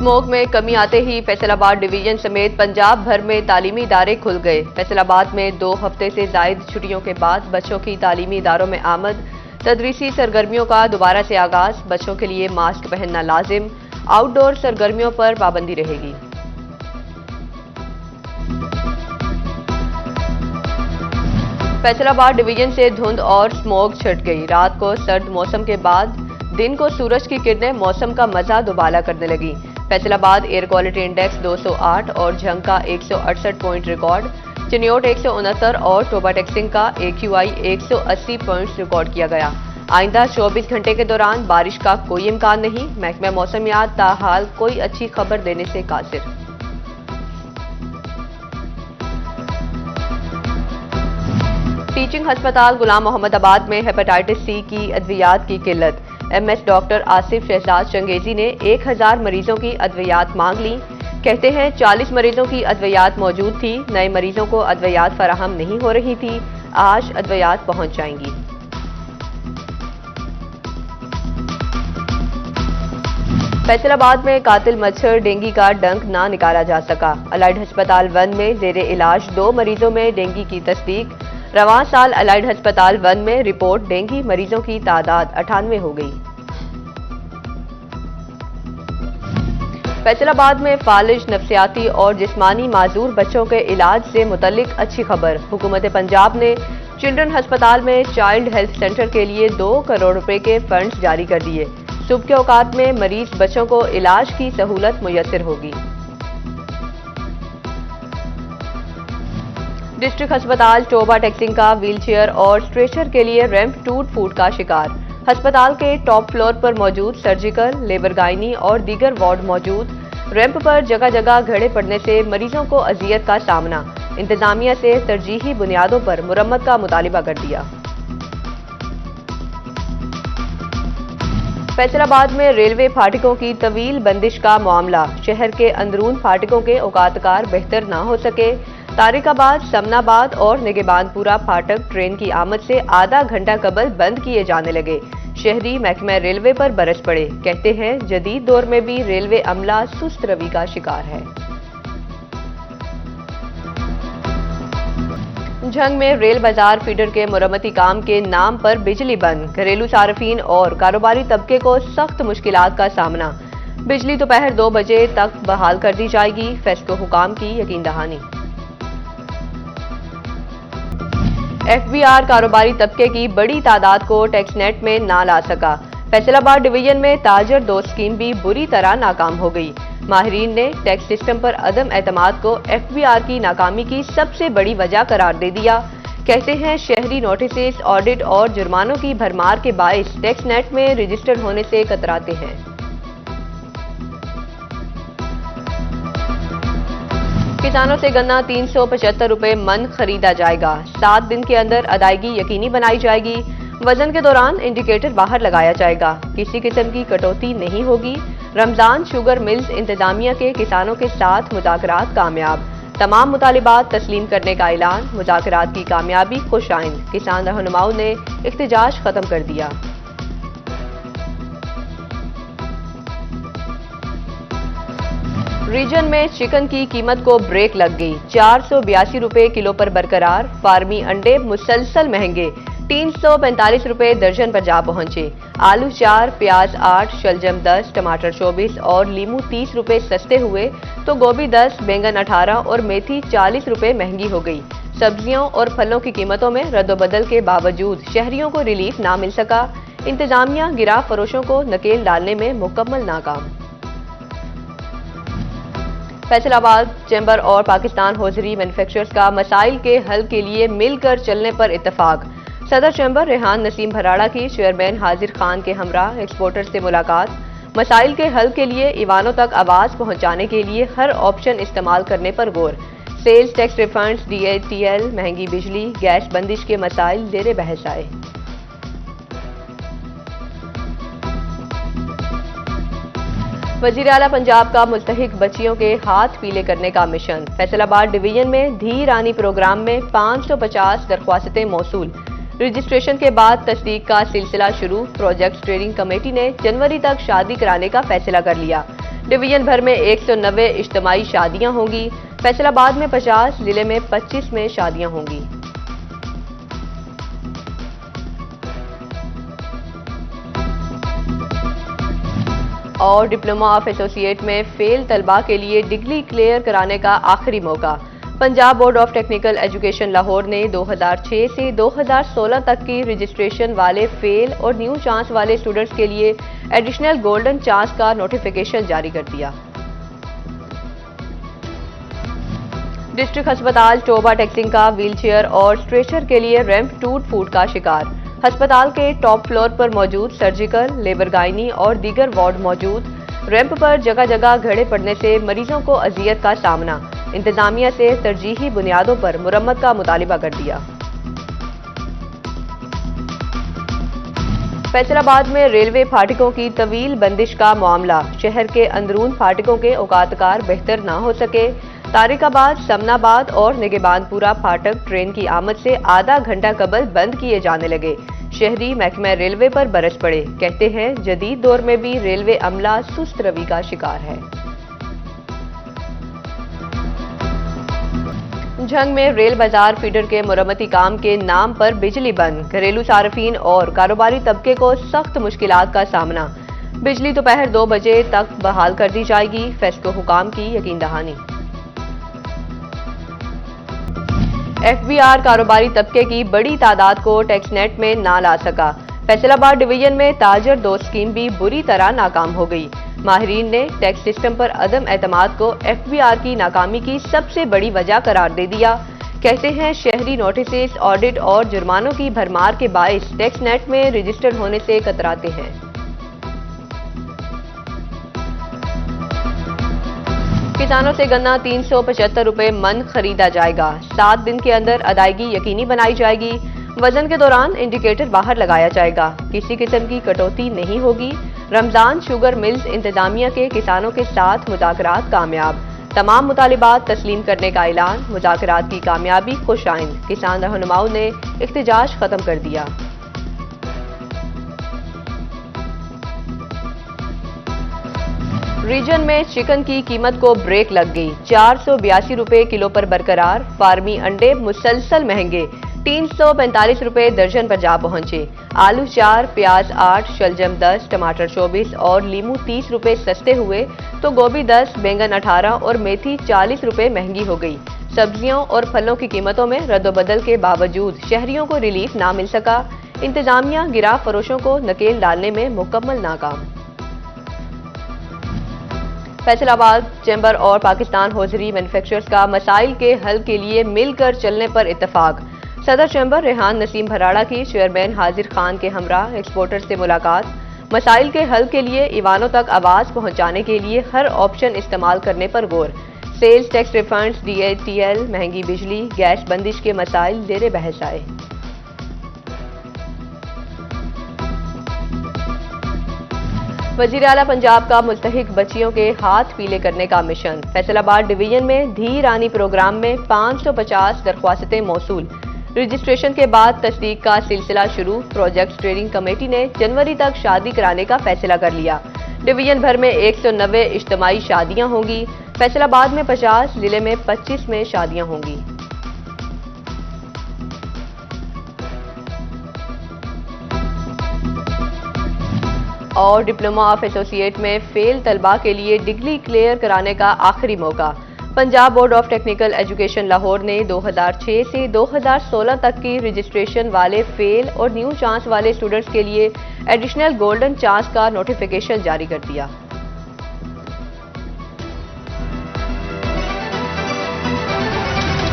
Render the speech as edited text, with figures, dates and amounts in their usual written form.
Smoke में कमी आते ही फैसलाबाद डिवीजन समेत पंजाब भर में तालीमी इदारे खुल गए। फैसलाबाद में 2 हफ्ते से जायद छुट्टियों के बाद बच्चों की तालीमी इदारों में आमद, तदरीसी सरगर्मियों का दोबारा से आगाज, बच्चों के लिए मास्क पहनना लाजिम, आउटडोर सरगर्मियों पर पाबंदी रहेगी। फैसलाबाद डिवीजन से धुंध और स्मोक छट गई। रात को सर्द मौसम के बाद दिन को सूरज की किरणें मौसम का मजा दुबाला करने लगी। फैसलाबाद एयर क्वालिटी इंडेक्स 208 और झंग का 168 पॉइंट रिकॉर्ड, चिन्योट 169 और टोबा टेक्सिंग का AQI 180 पॉइंट्स रिकॉर्ड किया गया। आइंदा 24 घंटे के दौरान बारिश का कोई इम्कान नहीं। महकमा मौसमियात ताहाल कोई अच्छी खबर देने से कासिर। टीचिंग अस्पताल गुलाम मोहम्मदाबाद में हेपेटाइटिस C की अद्वियात की किल्लत। MS डॉक्टर आसिफ शहजाद चंगेजी ने 1000 मरीजों की अद्वियात मांग ली। कहते हैं 40 मरीजों की अद्वियात मौजूद थी, नए मरीजों को अद्वियात फराहम नहीं हो रही थी। आज अद्वियात पहुंच जाएंगी। फैसलाबाद में कातिल मच्छर डेंगू का डंक ना निकाला जा सका। अलाइड अस्पताल 1 में जेरे इलाज 2 मरीजों में डेंगू की तस्दीक। रवां साल अलाइड अस्पताल 1 में रिपोर्ट डेंगू मरीजों की तादाद 98 हो गई। फैसलाबाद में फालिज, नफ्सियाती और जिस्मानी माजूर बच्चों के इलाज से मुतल्लिक अच्छी खबर। हुकूमत पंजाब ने चिल्ड्रन अस्पताल में चाइल्ड हेल्थ सेंटर के लिए 2 करोड़ रुपए के फंड्स जारी कर दिए। सुबह के औकात में मरीज बच्चों को इलाज की सहूलत मुयस्सर होगी। डिस्ट्रिक्ट अस्पताल टोबा टेक्सिंग का व्हीलचेयर और स्ट्रेचर के लिए रैंप टूट फूट का शिकार। अस्पताल के टॉप फ्लोर पर मौजूद सर्जिकल, लेबर गायनी और दीगर वार्ड मौजूद। रैंप पर जगह जगह घड़े पड़ने से मरीजों को अजियत का सामना। इंतजामिया से तरजीही बुनियादों पर मुरम्मत का मुतालिबा कर दिया। फैसलाबाद में रेलवे फाटकों की तवील बंदिश का मामला। शहर के अंदरून फाटकों के औकातकार बेहतर ना हो सके। तारिकाबाद, समनाबाद और निगेबानपुरा फाटक ट्रेन की आमद से आधा घंटा कबल बंद किए जाने लगे। शहरी महकमा रेलवे पर बरस पड़े। कहते हैं जदीद दौर में भी रेलवे अमला सुस्त रवि का शिकार है। झंग में रेल बाजार फीडर के मुरम्मती काम के नाम पर बिजली बंद। घरेलू सार्फिन और कारोबारी तबके को सख्त मुश्किलात का सामना। बिजली दोपहर 2 बजे तक बहाल कर दी जाएगी। फेस्को हुकाम की यकीन दहानी। FBR कारोबारी तबके की बड़ी तादाद को टैक्स नेट में ना ला सका। फैसलाबाद डिवीजन में ताजर 2 स्कीम भी बुरी तरह नाकाम हो गई। माहिरीन ने टैक्स सिस्टम पर अदम एतमाद को FBR की नाकामी की सबसे बड़ी वजह करार दे दिया। कहते हैं शहरी नोटिस, ऑडिट और जुर्मानों की भरमार के बाइस टैक्स नेट में रजिस्टर्ड होने से कतराते हैं। किसानों से गन्ना 375 रुपए मन खरीदा जाएगा। 7 दिन के अंदर अदायगी यकीनी बनाई जाएगी। वजन के दौरान इंडिकेटर बाहर लगाया जाएगा। किसी किस्म की कटौती नहीं होगी। रमजान शुगर मिल्स इंतजामिया के किसानों के साथ मुज़ाकरात कामयाब। तमाम मुतालिबात तस्लीम करने का ऐलान। मुज़ाकरात की कामयाबी खुशाइंद। किसान रहनुमाओं ने इख्तिजाज खत्म कर दिया। रीजन में चिकन की कीमत को ब्रेक लग गई। 482 रुपए किलो पर बरकरार। फार्मी अंडे मुसलसल महंगे। 345 रुपए दर्जन पर जा पहुंचे। आलू 4, प्याज 8, शलजम 10, टमाटर 24 और लीमू 30 रुपए सस्ते हुए तो गोभी 10, बैंगन 18 और मेथी 40 रुपए महंगी हो गई। सब्जियों और फलों की कीमतों में रद्दोबदल के बावजूद शहरियों को रिलीफ ना मिल सका। इंतजामिया गिराव फरोशों को नकेल डालने में मुकम्मल नाकाम। फैसलाबाद चैम्बर और पाकिस्तान हौजरी मैन्युफैक्चरर्स का मसाइल के हल के लिए मिलकर चलने पर इत्तफाक। सदर चैम्बर रेहान नसीम भराड़ा की चेयरमैन हाजिर खान के हमरा एक्सपोर्टर से मुलाकात। मसाइल के हल के लिए ईवानों तक आवाज पहुंचाने के लिए हर ऑप्शन इस्तेमाल करने पर गौर। सेल्स टैक्स रिफंड्स, DATL, महंगी बिजली, गैस बंदिश के मसाइल जेरे बहस आए। वजीर आला पंजाब का मुल्तहिक बच्चियों के हाथ पीले करने का मिशन। फैसलाबाद डिवीजन में धी रानी प्रोग्राम में 550 दरख्वास्तें मौसूल। रजिस्ट्रेशन के बाद तस्दीक का सिलसिला शुरू। प्रोजेक्ट स्टीयरिंग कमेटी ने जनवरी तक शादी कराने का फैसला कर लिया। डिवीजन भर में 190 इज्तिमाई शादियां होंगी। फैसलाबाद में 50, जिले में 25 में शादियां होंगी। और डिप्लोमा ऑफ एसोसिएट में फेल तलबा के लिए डिग्री क्लियर कराने का आखिरी मौका। Punjab board of technical education Lahore ने 2006 से 2016 तक की रजिस्ट्रेशन वाले फेल और न्यू चांस वाले स्टूडेंट्स के लिए एडिशनल गोल्डन चांस का नोटिफिकेशन जारी कर दिया। डिस्ट्रिक्ट अस्पताल टोबा टेक्सिंग का व्हीलचेयर और स्ट्रेचर के लिए रैंप टूट फूट का शिकार। अस्पताल के टॉप फ्लोर पर मौजूद सर्जिकल, लेबर गायनी और दीगर वार्ड मौजूद। रैंप पर जगह जगह घड़े पड़ने से मरीजों को अजियत का सामना। इंतजामिया से तरजीही बुनियादों पर मुरम्मत का मुतालिबा कर दिया। फैसलाबाद में रेलवे फाटकों की तवील बंदिश का मामला। शहर के अंदरून फाटकों के औकातकार बेहतर ना हो सके। तारिकाबाद, समनाबाद और निगेबानपुरा फाटक ट्रेन की आमद से आधा घंटा कबल बंद किए जाने लगे। शहरी महकमा रेलवे पर बरस पड़े। कहते हैं जदीद दौर में भी रेलवे अमला सुस्त रवि का शिकार है। झंग में रेल बाजार फीडर के मुरम्मती काम के नाम पर बिजली बंद। घरेलू सार्फिन और कारोबारी तबके को सख्त मुश्किलात का सामना। बिजली दोपहर 2 बजे तक बहाल कर दी जाएगी। फेस्को हुकाम की यकीन दहानी। FBR कारोबारी तबके की बड़ी तादाद को टैक्स नेट में ना ला सका। फैसलाबाद डिवीजन में ताजर दोस्त स्कीम भी बुरी तरह नाकाम हो गई। माहिरीन ने टैक्स सिस्टम पर अदम एतमाद को FBR की नाकामी की सबसे बड़ी वजह करार दे दिया। कहते हैं शहरी नोटिस, ऑडिट और जुर्मानों की भरमार के बायस टैक्स नेट में रजिस्टर्ड होने से कतराते हैं। किसानों से गन्ना 375 रुपए मन खरीदा जाएगा। 7 दिन के अंदर अदायगी यकीनी बनाई जाएगी। वजन के दौरान इंडिकेटर बाहर लगाया जाएगा। किसी किस्म की कटौती नहीं होगी। रमजान शुगर मिल्स इंतजामिया के किसानों के साथ मुज़ाकरात कामयाब। तमाम मुतालिबात तस्लीम करने का ऐलान। मुज़ाकरात की कामयाबी खुशाइंद। किसान रहनुमाओं ने इख्तिजाज खत्म कर दिया। रीजन में चिकन की कीमत को ब्रेक लग गई। 482 रुपए किलो पर बरकरार। फार्मी अंडे मुसलसल महंगे। 345 रुपए दर्जन पर जा पहुंचे। आलू 4, प्याज 8, शलजम 10, टमाटर 24 और लीमू 30 रुपए सस्ते हुए तो गोभी 10, बैंगन 18 और मेथी 40 रुपए महंगी हो गई। सब्जियों और फलों की कीमतों में रद्दोबदल के बावजूद शहरियों को रिलीफ ना मिल सका। इंतजामिया गिराह फरोशों को नकेल डालने में मुकम्मल नाकाम। फैसलाबाद चैम्बर और पाकिस्तान हौजरी मैन्युफैक्चरर्स का मसाइल के हल के लिए मिलकर चलने पर इत्तफाक। सदर चैम्बर रेहान नसीम भराड़ा की चेयरमैन हाजिर खान के हमरा एक्सपोर्टर से मुलाकात। मसाइल के हल के लिए ईवानों तक आवाज पहुंचाने के लिए हर ऑप्शन इस्तेमाल करने पर गौर। सेल्स टैक्स रिफंड्स, DATL, महंगी बिजली, गैस बंदिश के मसाइल जेरे बहस आए। वजीर आला पंजाब का मुल्तहिक बच्चियों के हाथ पीले करने का मिशन। फैसलाबाद डिवीजन में धी रानी प्रोग्राम में 550 दरख्वास्तें मौसूल। रजिस्ट्रेशन के बाद तस्दीक का सिलसिला शुरू। प्रोजेक्ट स्टीयरिंग कमेटी ने जनवरी तक शादी कराने का फैसला कर लिया। डिवीजन भर में 190 इज्तिमाई शादियां होंगी। फैसलाबाद में 50, जिले में 25 में शादियां होंगी। और डिप्लोमा ऑफ एसोसिएट में फेल तलबा के लिए डिग्री क्लियर कराने का आखिरी मौका। Punjab board of technical education Lahore ने 2006 से 2016 तक की रजिस्ट्रेशन वाले फेल और न्यू चांस वाले स्टूडेंट्स के लिए एडिशनल गोल्डन चांस का नोटिफिकेशन जारी कर दिया।